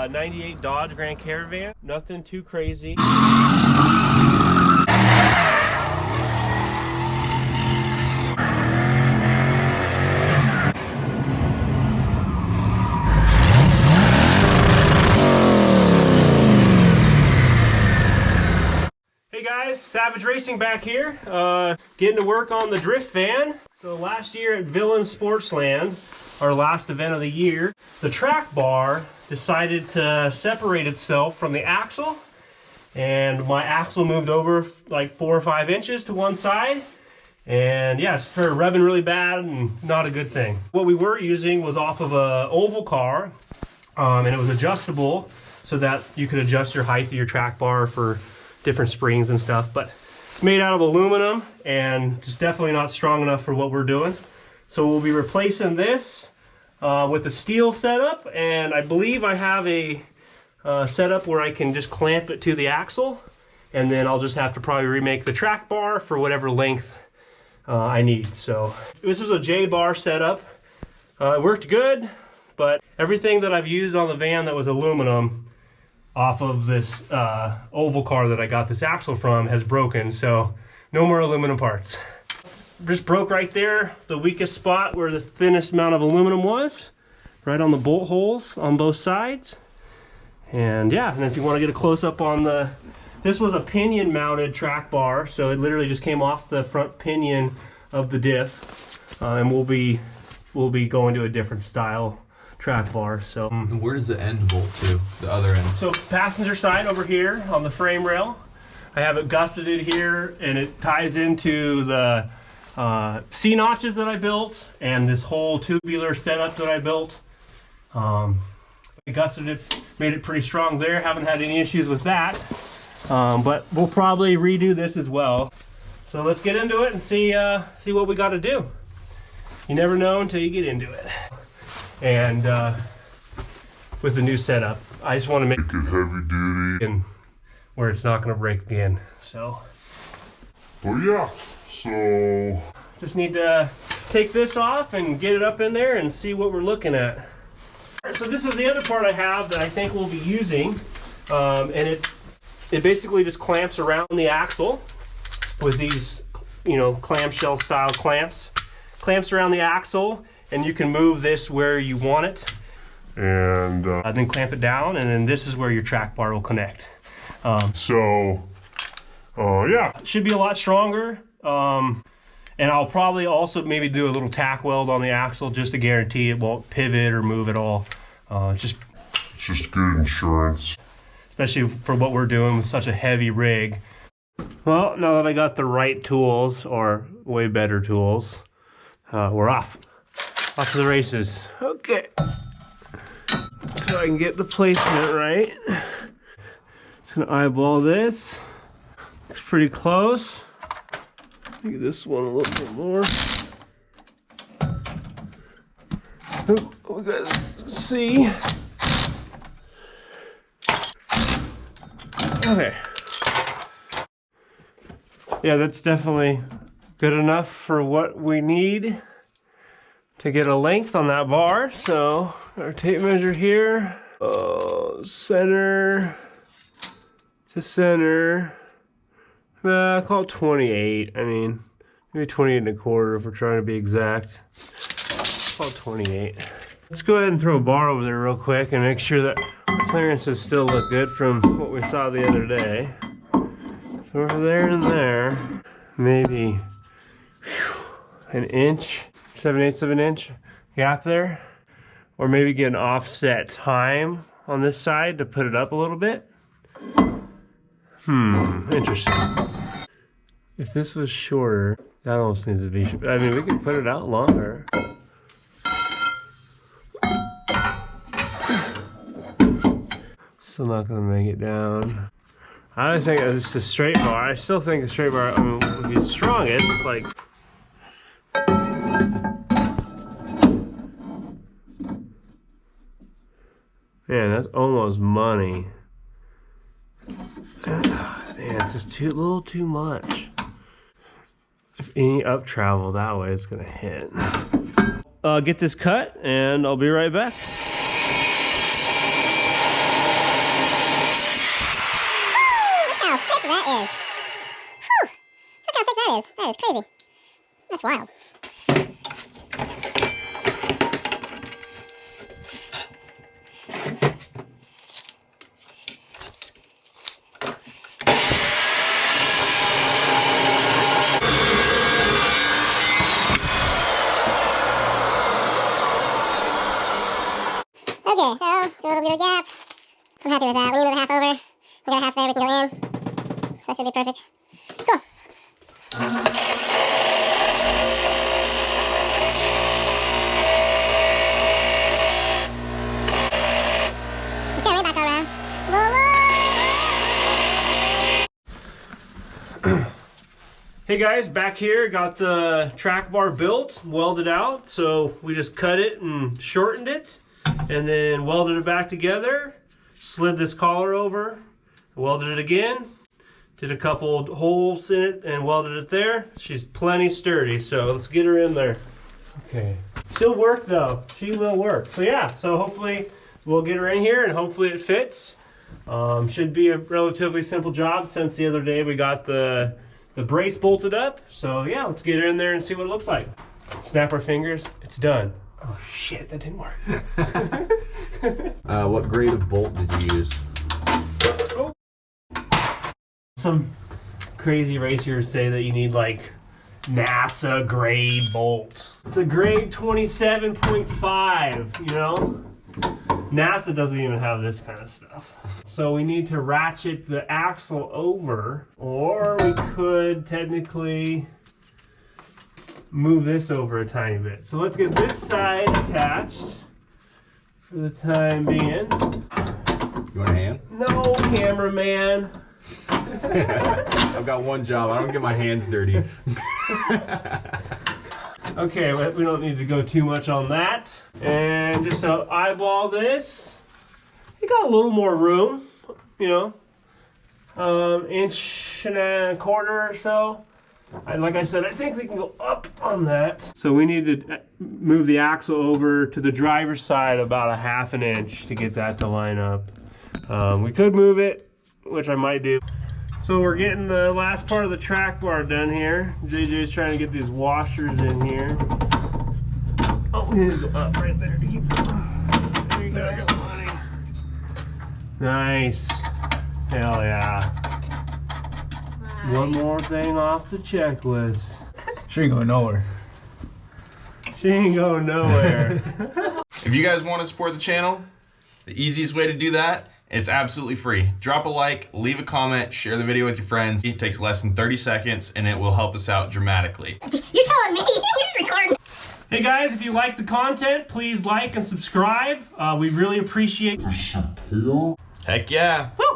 98 Dodge Grand Caravan. Nothing too crazy. Hey guys, Savage Racing back here, getting to work on the drift van. So last year at Villain Sportsland, our last event of the year, the track bar decided to separate itself from the axle, and my axle moved over like 4 or 5 inches to one side, and yeah, it started revving really bad and not a good thing. What we were using was off of a oval car, and it was adjustable so that you could adjust your height of your track bar for different springs and stuff, but it's made out of aluminum and just definitely not strong enough for what we're doing. So we'll be replacing this with a steel setup, and I believe I have a setup where I can just clamp it to the axle, and then I'll just have to probably remake the track bar for whatever length I need. So this was a J-bar setup. It worked good, but everything that I've used on the van that was aluminum off of this oval car that I got this axle from has broken, so no more aluminum parts. Just broke right there, the weakest spot where the thinnest amount of aluminum was, right on the bolt holes on both sides. And yeah, and if you want to get a close-up on this was a pinion mounted track bar, so it literally just came off the front pinion of the diff, and we'll be going to a different style track bar. So and where does the end bolt to, the other end? So passenger side over here on the frame rail, I have it gusseted here, and it ties into the C notches that I built and this whole tubular setup that I built. I gusseted it, made it pretty strong there. Haven't had any issues with that, but we'll probably redo this as well. So let's get into it and see what we got to do. You never know until you get into it. And with the new setup, I just want to make it heavy duty and where it's not going to break again. So, but yeah, so just need to take this off and get it up in there and see what we're looking at. All right, so this is the other part I have that I think we'll be using, and it basically just clamps around the axle with these, you know, clamshell style clamps. Clamps around the axle, and you can move this where you want it, and then clamp it down, and then this is where your track bar will connect. Yeah, it should be a lot stronger, and I'll probably also maybe do a little tack weld on the axle just to guarantee it won't pivot or move at all. It's just good insurance, especially for what we're doing with such a heavy rig. Well, now that I got the right tools, or way better tools, we're off to the races. Okay, so I can get the placement right. Just gonna eyeball this. Looks pretty close. Look at this one a little bit more. We gotta see. Okay. Yeah, that's definitely good enough for what we need to get a length on that bar. So our tape measure here, center to center, I call it 28. I mean, maybe 28 1/4 if we're trying to be exact. Call it 28. Let's go ahead and throw a bar over there real quick and make sure that the clearances still look good from what we saw the other day. So over there and there, maybe an inch, 7/8 of an inch gap there, or maybe get an offset time on this side to put it up a little bit. Interesting. If this was shorter, that almost needs to be, I mean, we could put it out longer. Still not gonna make it down. I always think it's a straight bar. I still think a straight bar, I mean, would be strongest, like. Man, that's almost money. Man, it's just a little too much. If any up travel that way, it's gonna hit. Get this cut, and I'll be right back. is. Whew. Look how thick that is. That is crazy. That's wild. Okay, so do a little bit of gap. I'm happy with that. We need to move a half over. We got a half there, we can go in. So that should be perfect. Cool. Turn it back around. Hey guys, back here, got the track bar built, welded out. So we just cut it and shortened it, and then welded it back together, slid this collar over, welded it again, did a couple holes in it and welded it there. She's plenty sturdy, so let's get her in there. Okay, she'll work though, she will work. So yeah, so hopefully we'll get her in here and hopefully it fits. Should be a relatively simple job since the other day we got the brace bolted up. So yeah, let's get her in there and see what it looks like. Snap our fingers, it's done. Oh shit, that didn't work. What grade of bolt did you use? Oh. Some crazy racers say that you need like NASA grade bolt. It's a grade 27.5, you know? NASA doesn't even have this kind of stuff. So we need to ratchet the axle over, or we could technically move this over a tiny bit. So let's get this side attached for the time being. You want a hand? No, cameraman. I've got one job. I don't get my hands dirty. Okay, we don't need to go too much on that. And just to eyeball this, you got a little more room, you know, inch and a quarter or so. And like I said, I think we can go up on that. So we need to move the axle over to the driver's side about a ½ an inch to get that to line up. We could move it, which I might do. So we're getting the last part of the track bar done here. JJ's trying to get these washers in here. Oh, we need to go up right there to keep going. There you go, buddy. Nice. Hell yeah. Nice. One more thing off the checklist. She ain't going nowhere. She ain't going nowhere. If you guys want to support the channel, the easiest way to do that, it's absolutely free. Drop a like, leave a comment, share the video with your friends. It takes less than 30 seconds and it will help us out dramatically. You're telling me? We're just recording. Hey guys, if you like the content, please like and subscribe. We really appreciate Support. Heck yeah. Woo!